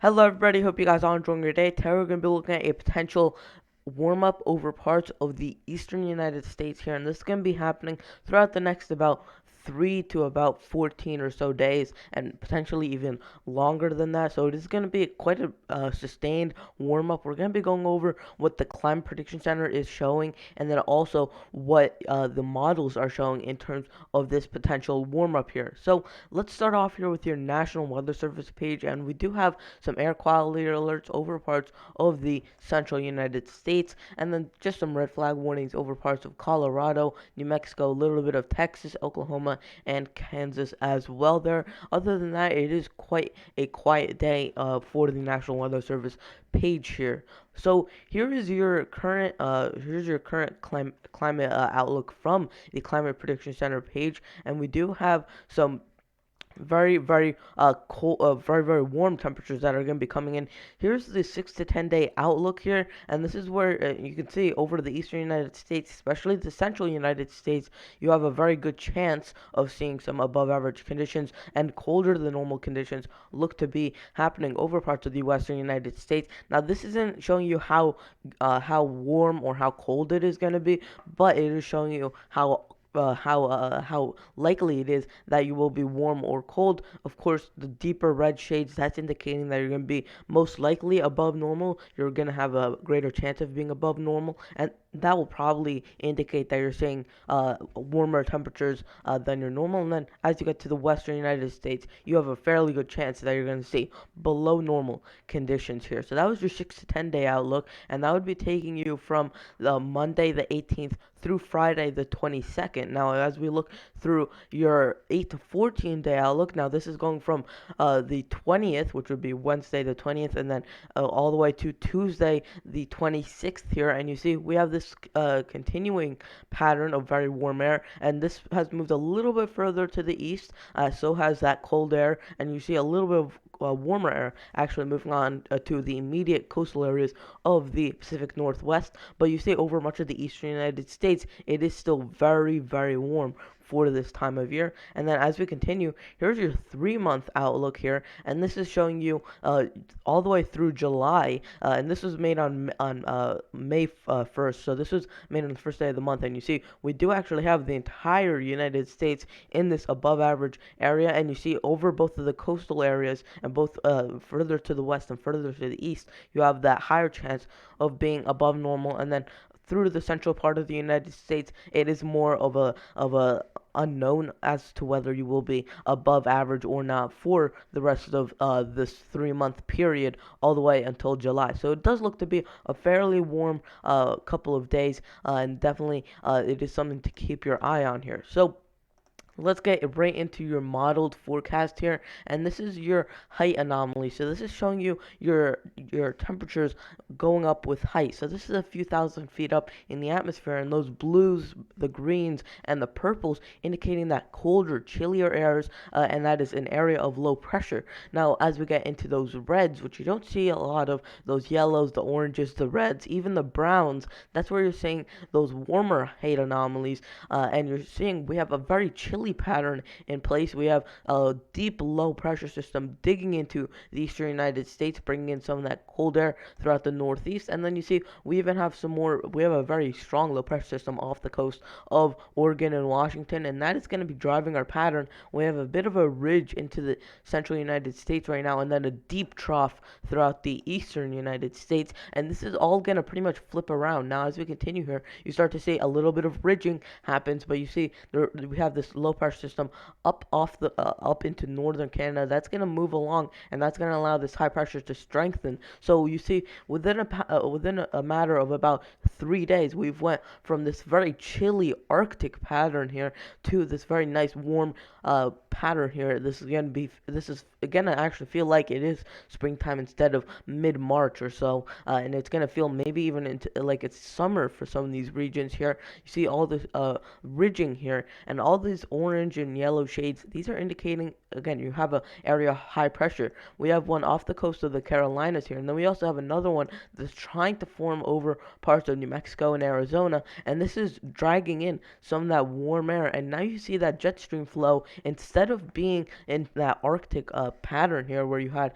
Hello, everybody. Hope you guys are enjoying your day. Today, we're going to be looking at a potential warm up over parts of the eastern United States here, and this is going to be happening throughout the next about 3 to about 14 or so days, and potentially even longer than that. So, it is going to be quite a sustained warm up. We're going to be going over what the Climate Prediction Center is showing, and then also what the models are showing in terms of this potential warm up here. So, let's start off here with your National Weather Service page, and we do have some air quality alerts over parts of the central United States, and then just some red flag warnings over parts of Colorado, New Mexico, a little bit of Texas, Oklahoma, and Kansas as well there. Other than that, it is quite a quiet day for the National Weather Service page here. So here's your current climate outlook from the Climate Prediction Center page, and we do have some very cold, very warm temperatures that are going to be coming in. Here's the 6 to 10 day outlook here, and this is where you can see over the eastern United States, especially the central United States, you have a very good chance of seeing some above average conditions, and colder than normal conditions look to be happening over parts of the western United States. Now, this isn't showing you how warm or how cold it is going to be, but it is showing you how likely it is that you will be warm or cold. Of course, the deeper red shades, that's indicating that you're going to be most likely above normal. You're going to have a greater chance of being above normal, and that will probably indicate that you're seeing warmer temperatures than your normal. And then as you get to the western United States, you have a fairly good chance that you're going to see below normal conditions here. So that was your 6 to 10 day outlook, and that would be taking you from Monday the 18th through Friday the 22nd. Now, as we look through your 8 to 14 day outlook, now this is going from the 20th, which would be Wednesday the 20th, and then all the way to Tuesday the 26th here. And you see, we have this continuing pattern of very warm air, and this has moved a little bit further to the east, so has that cold air, and you see a little bit of warmer air actually moving on to the immediate coastal areas of the Pacific Northwest. But you see, over much of the eastern United States, it is still very warm for this time of year. And then as we continue, here's your 3 month outlook here, and this is showing you all the way through July, and this was made on May 1st, so this was made on the first day of the month. And you see, we do actually have the entire United States in this above average area, and you see over both of the coastal areas and both further to the west and further to the east, you have that higher chance of being above normal. And then through the central part of the United States, it is more of a unknown as to whether you will be above average or not for the rest of this 3 month period all the way until July. So it does look to be a fairly warm couple of days, and definitely it is something to keep your eye on here. So let's get right into your modeled forecast here, and this is your height anomaly. So this is showing you your temperatures going up with height. So this is a few thousand feet up in the atmosphere, and those blues, the greens, and the purples indicating that colder, chillier airs, and that is an area of low pressure. Now, as we get into those reds, which you don't see a lot of, those yellows, the oranges, the reds, even the browns, that's where you're seeing those warmer height anomalies, and you're seeing we have a very chilly pattern in place. We have a deep low pressure system digging into the eastern United States, bringing in some of that cold air throughout the northeast. And then you see we even have we have a very strong low pressure system off the coast of Oregon and Washington, and that is going to be driving our pattern. We have a bit of a ridge into the central United States right now, and then a deep trough throughout the eastern United States. And this is all going to pretty much flip around. Now, as we continue here, you start to see a little bit of ridging happens, but you see we have this low pressure system up into northern Canada. That's going to move along, and that's going to allow this high pressure to strengthen. So you see, within a matter of about 3 days, we've went from this very chilly Arctic pattern here to this very nice warm pattern here. This is gonna actually feel like it is springtime instead of mid-March or so, and it's gonna feel maybe even into like it's summer for some of these regions here. You see all this ridging here, and all these orange orange and yellow shades, these are indicating, again, you have a area of high pressure. We have one off the coast of the Carolinas here, and then we also have another one that's trying to form over parts of New Mexico and Arizona, and this is dragging in some of that warm air, and now you see that jet stream flow, instead of being in that Arctic pattern here where you had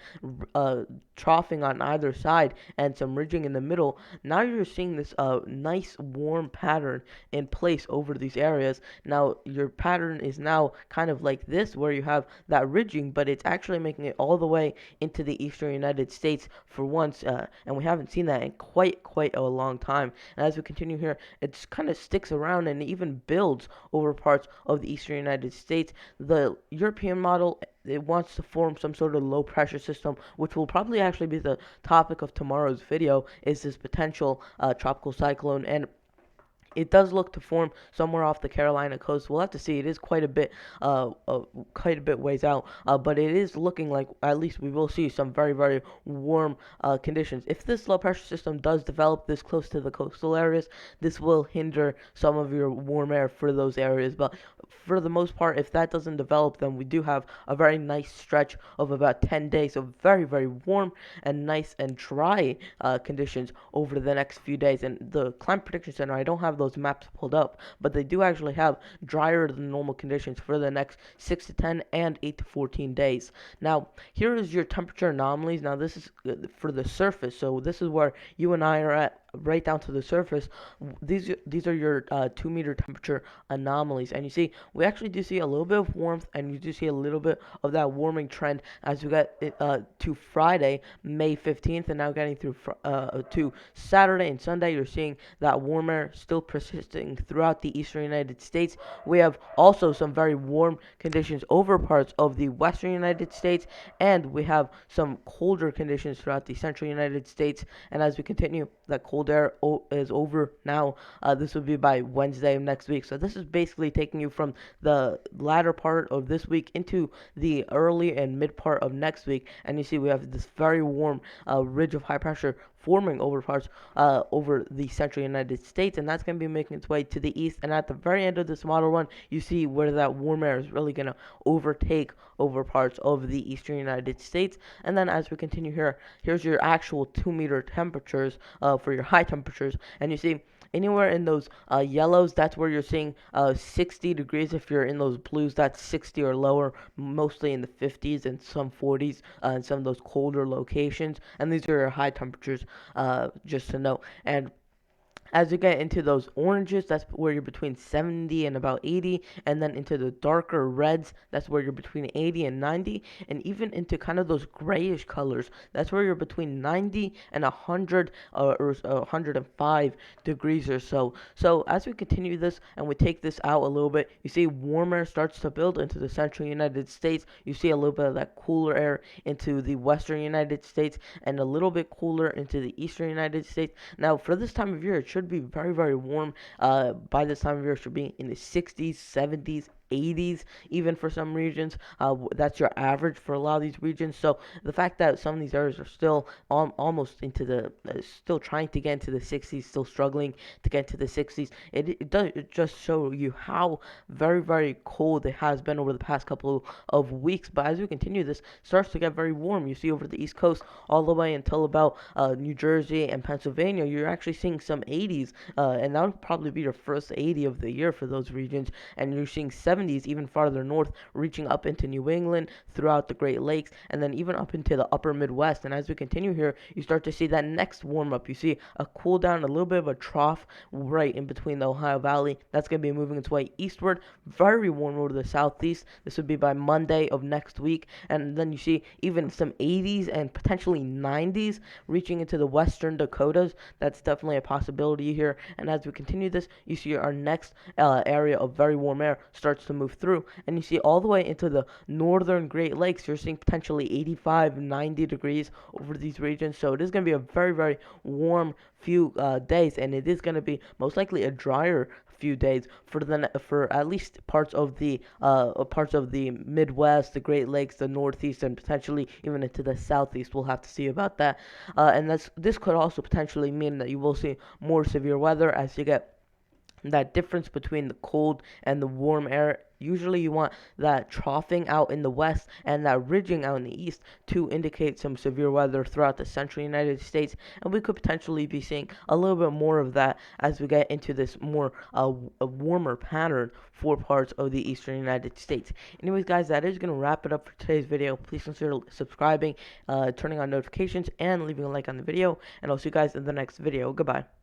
uh, troughing on either side and some ridging in the middle. Now you're seeing this nice warm pattern in place over these areas. Now your pattern is now kind of like this, where you have that ridging, but it's actually making it all the way into the eastern United States for once, and we haven't seen that in quite a long time. And as we continue here, it kind of sticks around and even builds over parts of the eastern United States. The European model, it wants to form some sort of low pressure system, which will probably actually be the topic of tomorrow's video, is this potential tropical cyclone. And it does look to form somewhere off the Carolina coast. We'll have to see. It is quite a bit ways out, but it is looking like at least we will see some very warm conditions. If this low pressure system does develop this close to the coastal areas, this will hinder some of your warm air for those areas. But for the most part, if that doesn't develop, then we do have a very nice stretch of about 10 days of very warm and nice and dry conditions over the next few days. And the Climate Prediction Center, I don't have those maps pulled up, but they do actually have drier than normal conditions for the next 6 to 10 and 8 to 14 days. Now, here is your temperature anomalies. Now, this is for the surface, so this is where you and I are at, right down to the surface. These are your 2 meter temperature anomalies, and you see we actually do see a little bit of warmth, and you do see a little bit of that warming trend as we get to Friday, May 15th, and now getting through to Saturday and Sunday. You're seeing that warm air still persisting throughout the eastern United States. We have also some very warm conditions over parts of the western United States, and we have some colder conditions throughout the central United States. And as we continue, that cold air is over now. This will be by Wednesday of next week. So this is basically taking you from the latter part of this week into the early and mid part of next week. And you see we have this very warm ridge of high pressure forming over parts over the central United States, and that's going to be making its way to the east. And at the very end of this model run, you see where that warm air is really going to overtake over parts of the eastern United States. And then as we continue here, here's your actual 2 meter temperatures for your high temperatures, and you see anywhere in those yellows, that's where you're seeing 60 degrees. If you're in those blues, that's 60 or lower, mostly in the 50s and some 40s in some of those colder locations. And these are your high temperatures, just to note. And as you get into those oranges, that's where you're between 70 and about 80, and then into the darker reds, that's where you're between 80 and 90, and even into kind of those grayish colors, that's where you're between 90 and 100 or 105 degrees or so. So as we continue this and we take this out a little bit, you see warm air starts to build into the central United States. You see a little bit of that cooler air into the western United States, and a little bit cooler into the eastern United States. Now, for this time of year, it should be very warm. By this time of year, it should be in the 60s, 70s, 80s, even for some regions. That's your average for a lot of these regions. So the fact that some of these areas are still almost into the, still trying to get into the 60s, still struggling to get into the 60s, it does just show you how very cold it has been over the past couple of weeks. But as we continue, this starts to get very warm. You see over the East Coast all the way until about New Jersey and Pennsylvania, you're actually seeing some 80s, and that would probably be your first 80 of the year for those regions. And you're seeing 70s even farther north, reaching up into New England, throughout the Great Lakes, and then even up into the upper Midwest. And as we continue here, you start to see that next warm up. You see a cool down, a little bit of a trough right in between the Ohio Valley. That's going to be moving its way eastward, very warm over the southeast. This would be by Monday of next week. And then you see even some 80s and potentially 90s reaching into the western Dakotas. That's definitely a possibility here. And as we continue this, you see our next area of very warm air starts to move through, and you see all the way into the northern Great Lakes. You're seeing potentially 85, 90 degrees over these regions. So it is going to be a very warm few days, and it is going to be most likely a drier few days for at least parts of the Midwest, the Great Lakes, the Northeast, and potentially even into the Southeast. We'll have to see about that. And this could also potentially mean that you will see more severe weather as you get that difference between the cold and the warm air. Usually you want that troughing out in the west and that ridging out in the east to indicate some severe weather throughout the central United States, and we could potentially be seeing a little bit more of that as we get into this more a warmer pattern for parts of the eastern United States. Anyways, guys, that is going to wrap it up for today's video. Please consider subscribing, turning on notifications, and leaving a like on the video, and I'll see you guys in the next video. Goodbye.